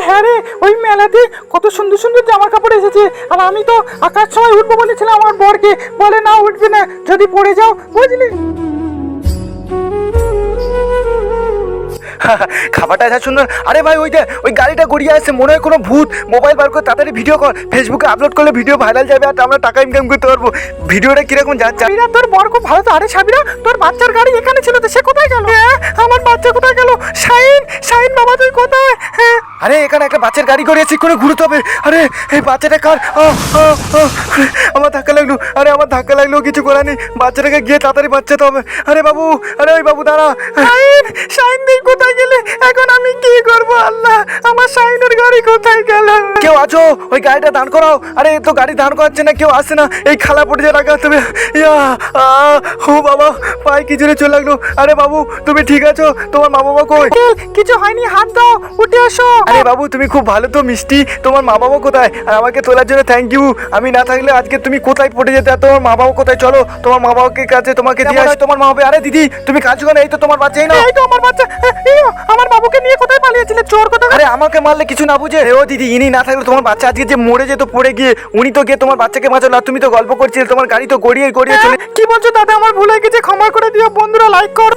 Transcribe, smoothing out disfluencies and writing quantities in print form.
হ্যাঁ রে, ওই মেলাতে কত সুন্দর সুন্দর জামা কাপড় এসেছে। আর আমি তো আকাশ সময় উঠবো বলেছিলাম আমার বরকে, বলে না উঠবে না, যদি পড়ে যাও, বুঝলি। খাবারটা এত সুন্দর। আরে ভাই ওই যে ওই গাড়িটা গড়িয়ে আসছে, মনে হয় কোনো ভূত। মোবাইল বার করে তাড়াতাড়ি ভিডিও কর, ফেসবুকে আপলোড করলে ভিডিও ভাইরাল যাবে আর আমরা টাকা ইনকাম করতে পারবো। ভিডিওটা কিরকম যাচ্ছে? সাবিরা, তোর বর খুব ভালো তো। আরে সাবিরা, তোর বাচ্চার গাড়ি এখানে ছিল তো, সে কোথায় গেল? আমার বাচ্চা কোথায় গেল? শাহিন বাবা তুই কোথায়? আরে এখানে একটা বাচ্চার গাড়ি গড়িয়েছে, করে ঘুরতে হবে। আরে এই বাচ্চাটা কার? আমার ধাক্কা লাগলো। আরে আমার ধাক্কা লাগলো, কিছু করার নেই, বাচ্চাটাকে গিয়ে তাড়াতাড়ি বাঁচাতে হবে। আরে বাবু, আরে ওই বাবু দাঁড়া। শাহিন তুই কোথায় গেলে? এখন আমি কি করবো আল্লাহ, আমার শাহিনের গাড়ি কোথায় গেল? কেউ আছো? ওই গাড়িটা দাঁড় করাও। আরে তো গাড়ি দাঁড় করাচ্ছে না, কেউ আসছে না। এই খালা পড়ে যে রাখা তুমি। ও বাবা, পায়ে কি জোরে চলে লাগলো। আরে বাবু তুমি ঠিক আছো? তোমার মা বাবা কই? কিছু হয়নি, হাত দাও, উঠে আসো। আরে বাবু তুমি খুব ভালো তো, মিষ্টি। তোমার মা বাবা কোথায়? আর আমাকে তোলার জন্য থ্যাংক ইউ। আমি না থাকলে আজকে তুমি কোথায় পড়ে যেতে। আর তোমার মা বাবা কোথায়? চলো তোমার মা বাবাকে কাছে তোমাকে দিয়ে আসি। তোমার মা বাবা। আরে দিদি তুমি কাজ করো, এই তো তোমার বাচ্চাই না? এই তো আমার বাচ্চা। আমার বাবুকে নিয়ে কোথায় পালিয়েছিলে, চোর কোথায়? আরে আমাকে মারলে কিছু না বুঝে। ও দিদি, ইনি না থাকলে তোমার বাচ্চা আজকে যে মরে যেত পড়ে গিয়ে, উনি তো গিয়ে তোমার বাচ্চাকে বাঁচালো। আর তুমি তো গল্প করছিলে, তোমার গাড়ি তো গড়িয়ে চলে। কি বলছো দাদা, আমার ভুল হয়ে গেছে, ক্ষমা করে দিও। বন্ধুরা লাইক কর।